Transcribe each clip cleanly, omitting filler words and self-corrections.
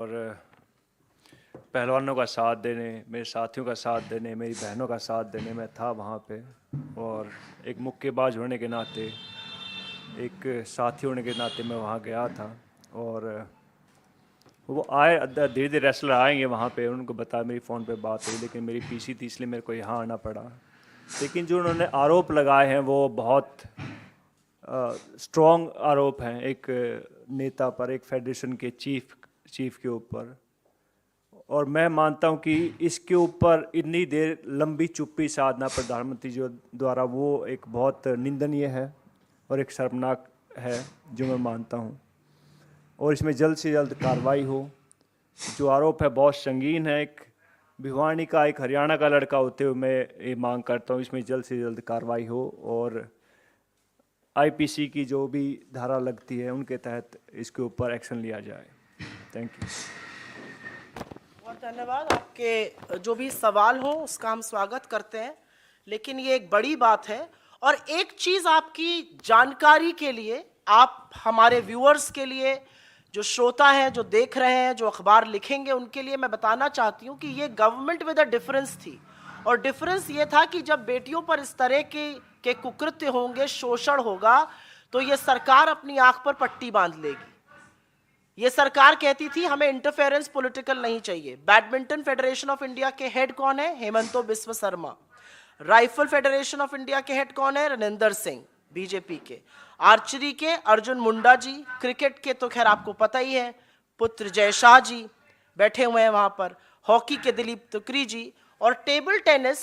और पहलवानों का साथ देने, मेरे साथियों का साथ देने, मेरी बहनों का साथ देने मैं था वहाँ पे। और एक मुक्केबाज होने के नाते, एक साथी होने के नाते मैं वहाँ गया था। और वो आए, धीरे धीरे रेसलर आएंगे वहाँ पे, उनको बताया, मेरी फ़ोन पे बात हुई, लेकिन मेरी पीसी थी इसलिए मेरे को यहाँ आना पड़ा। लेकिन जो उन्होंने आरोप लगाए हैं वो बहुत स्ट्रॉन्ग आरोप हैं एक नेता पर, एक फेडरेशन के चीफ के ऊपर। और मैं मानता हूं कि इसके ऊपर इतनी देर लंबी चुप्पी साधना प्रधानमंत्री जो द्वारा वो एक बहुत निंदनीय है और एक शर्मनाक है, जो मैं मानता हूं। और इसमें जल्द से जल्द कार्रवाई हो। जो आरोप है बहुत संगीन है। एक भिवानी का, एक हरियाणा का लड़का होते हुए मैं ये मांग करता हूँ इसमें जल्द से जल्द कार्रवाई हो और आईपीसी की जो भी धारा लगती है उनके तहत इसके ऊपर एक्शन लिया जाए। Thank you. बहुत धन्यवाद। आपके जो भी सवाल हो उसका हम स्वागत करते हैं, लेकिन ये एक बड़ी बात है। और एक चीज आपकी जानकारी के लिए, आप हमारे व्यूअर्स के लिए, जो श्रोता हैं, जो देख रहे हैं, जो अखबार लिखेंगे, उनके लिए मैं बताना चाहती हूँ कि ये गवर्नमेंट विद अ डिफरेंस थी। और डिफरेंस ये था कि जब बेटियों पर इस तरह के कुकृत्य होंगे, शोषण होगा, तो ये सरकार अपनी आंख पर पट्टी बांध लेगी। ये सरकार कहती थी हमें इंटरफेरेंस पॉलिटिकल नहीं चाहिए। बैडमिंटन फेडरेशन ऑफ इंडिया के हेड कौन है? Himanta Biswa Sarma. Rifle federation of India के हेड कौन है? रनिंदर सिंह, बीजेपी के। आर्चरी के अर्जुन मुंडा जी। क्रिकेट के तो खैर आपको पता ही है, पुत्र जय शाह जी बैठे हुए हैं वहां पर। हॉकी के दिलीप तुकरी जी। और टेबल टेनिस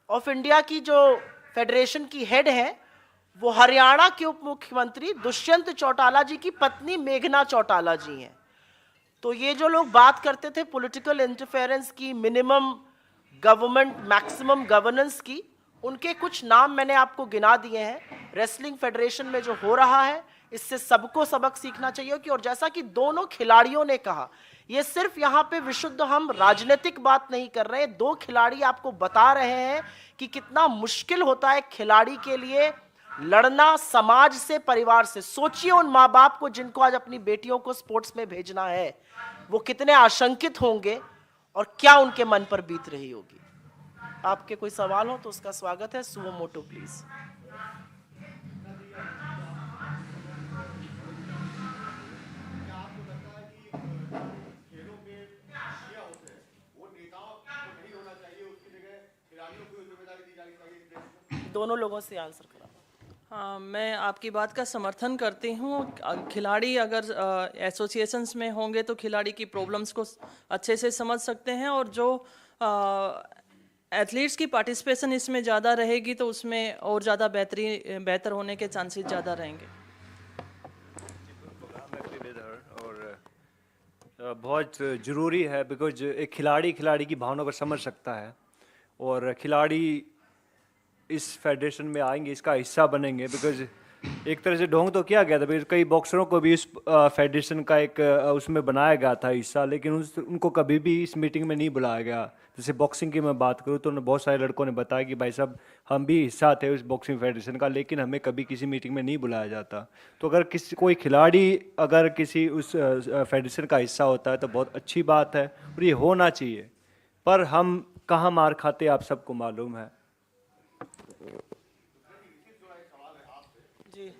ऑफ इंडिया की जो फेडरेशन की हेड है वो हरियाणा के उप मुख्यमंत्री दुष्यंत चौटाला जी की पत्नी मेघना चौटाला जी हैं। तो ये जो लोग बात करते थे पॉलिटिकल इंटरफेरेंस की, मिनिमम गवर्नमेंट मैक्सिमम गवर्नेंस की, उनके कुछ नाम मैंने आपको गिना दिए हैं। रेसलिंग फेडरेशन में जो हो रहा है, इससे सबको सबक सीखना चाहिए। कि और जैसा कि दोनों खिलाड़ियों ने कहा, ये सिर्फ यहाँ पे विशुद्ध हम राजनीतिक बात नहीं कर रहे हैं। दो खिलाड़ी आपको बता रहे हैं कि कितना मुश्किल होता है खिलाड़ी के लिए लड़ना, समाज से, परिवार से। सोचिए उन माँ बाप को जिनको आज अपनी बेटियों को स्पोर्ट्स में भेजना है, वो कितने आशंकित होंगे और क्या उनके मन पर बीत रही होगी। आपके कोई सवाल हो तो उसका स्वागत है। Suo motu please. दोनों लोगों से आंसर करा। हाँ, मैं आपकी बात का समर्थन करती हूँ। खिलाड़ी अगर एसोसिएशंस में होंगे तो खिलाड़ी की प्रॉब्लम्स को अच्छे से समझ सकते हैं, और जो एथलीट्स की पार्टिसिपेशन इसमें ज़्यादा रहेगी तो उसमें और ज़्यादा बेहतर होने के चांसेस ज़्यादा रहेंगे। और बहुत ज़रूरी है, बिकॉज एक खिलाड़ी की भावना को समझ सकता है और खिलाड़ी इस फेडरेशन में आएंगे, इसका हिस्सा बनेंगे। बिकॉज एक तरह से ढोंग तो किया गया था, बिकॉज कई बॉक्सरों को भी इस फेडरेशन का एक उसमें बनाया गया था हिस्सा, लेकिन उनको कभी भी इस मीटिंग में नहीं बुलाया गया। जैसे बॉक्सिंग की मैं बात करूँ तो बहुत सारे लड़कों ने बताया कि भाई साहब हम भी हिस्सा थे उस बॉक्सिंग फेडरेशन का, लेकिन हमें कभी किसी मीटिंग में नहीं बुलाया जाता। तो अगर कोई खिलाड़ी अगर किसी उस फेडरेशन का हिस्सा होता है तो बहुत अच्छी बात है और ये होना चाहिए। पर हम कहाँ मार खाते आप सबको मालूम है। जी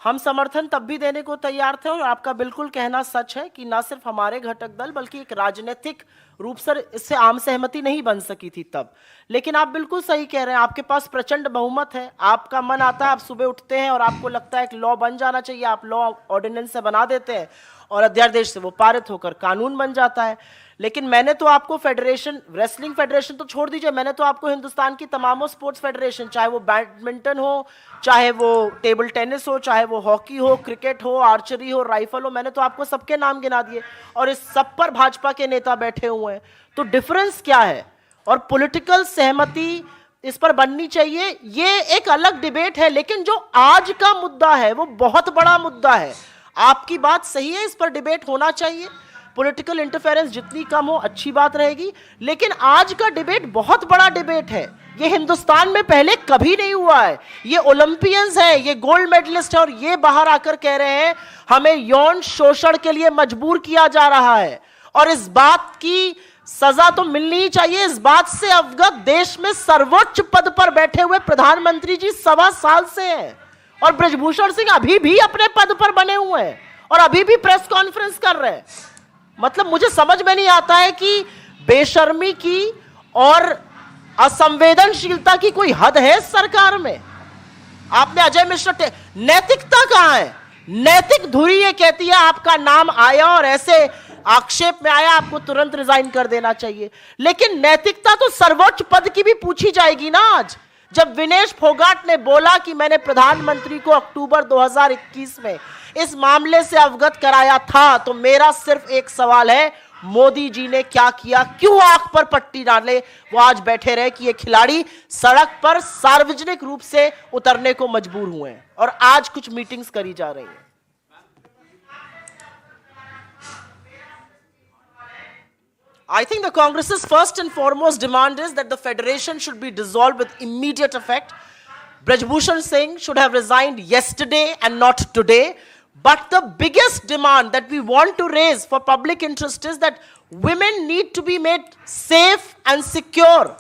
हम समर्थन तब भी देने को तैयार थे। और आपका बिल्कुल कहना सच है कि ना सिर्फ हमारे घटक दल बल्कि एक राजनीतिक रूप से इससे आम सहमति नहीं बन सकी थी तब। लेकिन आप बिल्कुल सही कह रहे हैं, आपके पास प्रचंड बहुमत है। आपका मन आता है, आप सुबह उठते हैं और आपको लगता है कि लॉ बन जाना चाहिए, आप लॉ ऑर्डिनेंस से बना देते हैं। और अध्यादेश से वो पारित होकर कानून बन जाता है। लेकिन मैंने तो आपको फेडरेशन, रेसलिंग फेडरेशन तो छोड़ दीजिए, मैंने तो आपको हिंदुस्तान की तमामों स्पोर्ट्स फेडरेशन, चाहे वो बैडमिंटन हो, चाहे वो टेबल टेनिस हो, चाहे वो हॉकी हो, क्रिकेट हो, आर्चरी हो, राइफल हो, मैंने तो आपको सबके नाम गिना दिए और इस सब पर भाजपा के नेता बैठे हुए हैं। तो डिफरेंस क्या है? और पॉलिटिकल सहमति इस पर बननी चाहिए, ये एक अलग डिबेट है। लेकिन जो आज का मुद्दा है वो बहुत बड़ा मुद्दा है। आपकी बात सही है, इस पर डिबेट होना चाहिए। पॉलिटिकल इंटरफेरेंस जितनी कम हो अच्छी बात रहेगी। लेकिन आज का डिबेट बहुत बड़ा डिबेट है, ये हिंदुस्तान में पहले कभी नहीं हुआ है। ये ओलंपियंस है, ये गोल्ड मेडलिस्ट है और ये बाहर आकर कह रहे हैं हमें यौन शोषण के लिए मजबूर किया जा रहा है और इस बात की सजा तो मिलनी ही चाहिए। इस बात से अवगत देश में सर्वोच्च पद पर बैठे हुए प्रधानमंत्री जी 1.25 साल से हैं और बृजभूषण सिंह अभी भी अपने पद पर बने हुए हैं और अभी भी प्रेस कॉन्फ्रेंस कर रहे हैं। मतलब मुझे समझ में नहीं आता है कि बेशर्मी की और असंवेदनशीलता की कोई हद है सरकार में। आपने अजय मिश्रा, नैतिकता कहां है? नैतिक धुरी ये कहती है आपका नाम आया और ऐसे आक्षेप में आया, आपको तुरंत रिजाइन कर देना चाहिए। लेकिन नैतिकता तो सर्वोच्च पद की भी पूछी जाएगी ना। आज जब विनेश फोगाट ने बोला कि मैंने प्रधानमंत्री को अक्टूबर 2021 में इस मामले से अवगत कराया था, तो मेरा सिर्फ एक सवाल है, मोदी जी ने क्या किया? क्यों आंख पर पट्टी डाले वो आज बैठे रहे कि ये खिलाड़ी सड़क पर सार्वजनिक रूप से उतरने को मजबूर हुए हैं और आज कुछ मीटिंग्स करी जा रही हैं। I think the Congress's first and foremost demand is that the federation should be dissolved with immediate effect. Brajbhushan Singh should have resigned yesterday and not today. But the biggest demand that we want to raise for public interest is that women need to be made safe and secure.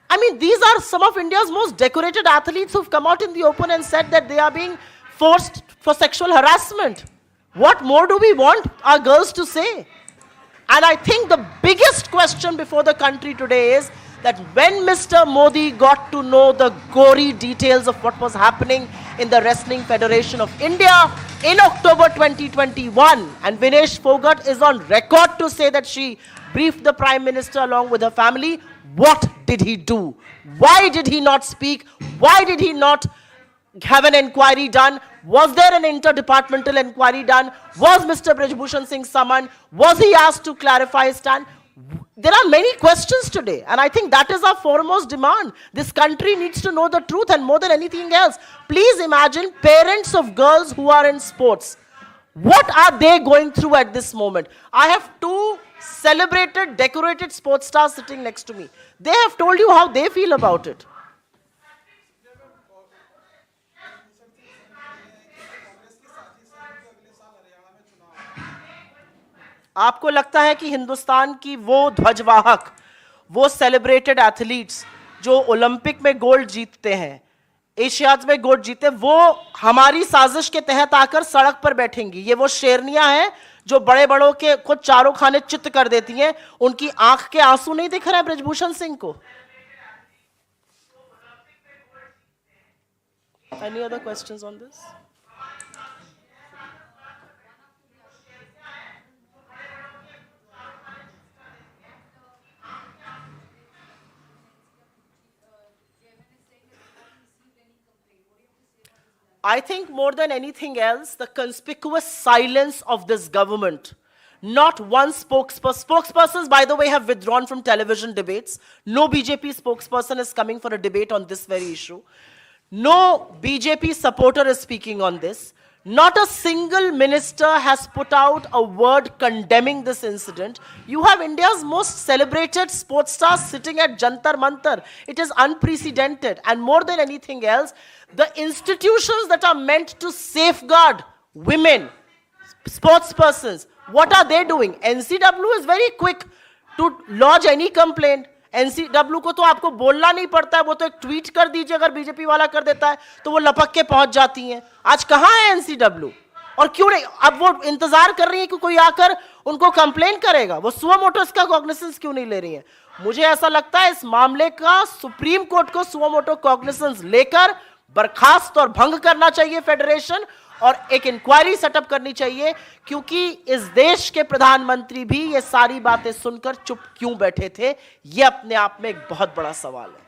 I mean, these are some of India's most decorated athletes who've come out in the open and said that they are being forced for sexual harassment. What more do we want our girls to say? And I think the biggest question before the country today is that when Mr. Modi got to know the gory details of what was happening in the Wrestling Federation of India in October 2021, and Vinesh Phogat is on record to say that she briefed the Prime Minister along with her family, what did he do? Why did he not speak? Why did he not have an inquiry done? Was there an interdepartmental inquiry done? Was Mr. Brajbhushan Singh summoned? Was he asked to clarify his stand? There are many questions today, and I think that is our foremost demand. This country needs to know the truth, and more than anything else, please imagine parents of girls who are in sports. What are they going through at this moment? I have two celebrated, decorated sports stars sitting next to me. They have told you how they feel about it. आपको लगता है कि हिंदुस्तान की वो ध्वजवाहक, वो celebrated athletes जो Olympic में गोल्ड जीतते हैं, एशियाड्स में गोल्ड जीते, वो हमारी साजिश के तहत आकर सड़क पर बैठेंगी? ये वो शेरनियां हैं जो बड़े बड़ों के खुद चारों खाने चित्त कर देती हैं। उनकी आंख के आंसू नहीं दिख रहे हैं बृजभूषण सिंह को? Any other questions on this? I think more than anything else, the conspicuous silence of this government. Not one spokesperson. Spokespersons, by the way, have withdrawn from television debates. No BJP spokesperson is coming for a debate on this very issue. No BJP supporter is speaking on this. Not a single minister has put out a word condemning this incident. You have India's most celebrated sports stars sitting at Jantar Mantar. It is unprecedented. And more than anything else, the institutions that are meant to safeguard women, sports persons, what are they doing? NCW is very quick to lodge any complaint. NCW को तो आपको बोलना नहीं पड़ता है, वो तो एक ट्वीट कर दीजिए, अगर बीजेपी वाला कर देता है तो वो लपक के पहुंच जाती हैं। आज कहां है NCW? और क्यों नहीं? अब वो इंतजार कर रही है कि कोई आकर उनको कंप्लेन करेगा। वो सुओ मोटो इसका कॉग्निसेंस क्यों नहीं ले रही है? मुझे ऐसा लगता है इस मामले का सुप्रीम कोर्ट को सुओ मोटो कॉग्निसेंस लेकर बर्खास्त और भंग करना चाहिए फेडरेशन, और एक इंक्वायरी सेटअप करनी चाहिए, क्योंकि इस देश के प्रधानमंत्री भी ये सारी बातें सुनकर चुप क्यों बैठे थे, ये अपने आप में एक बहुत बड़ा सवाल है।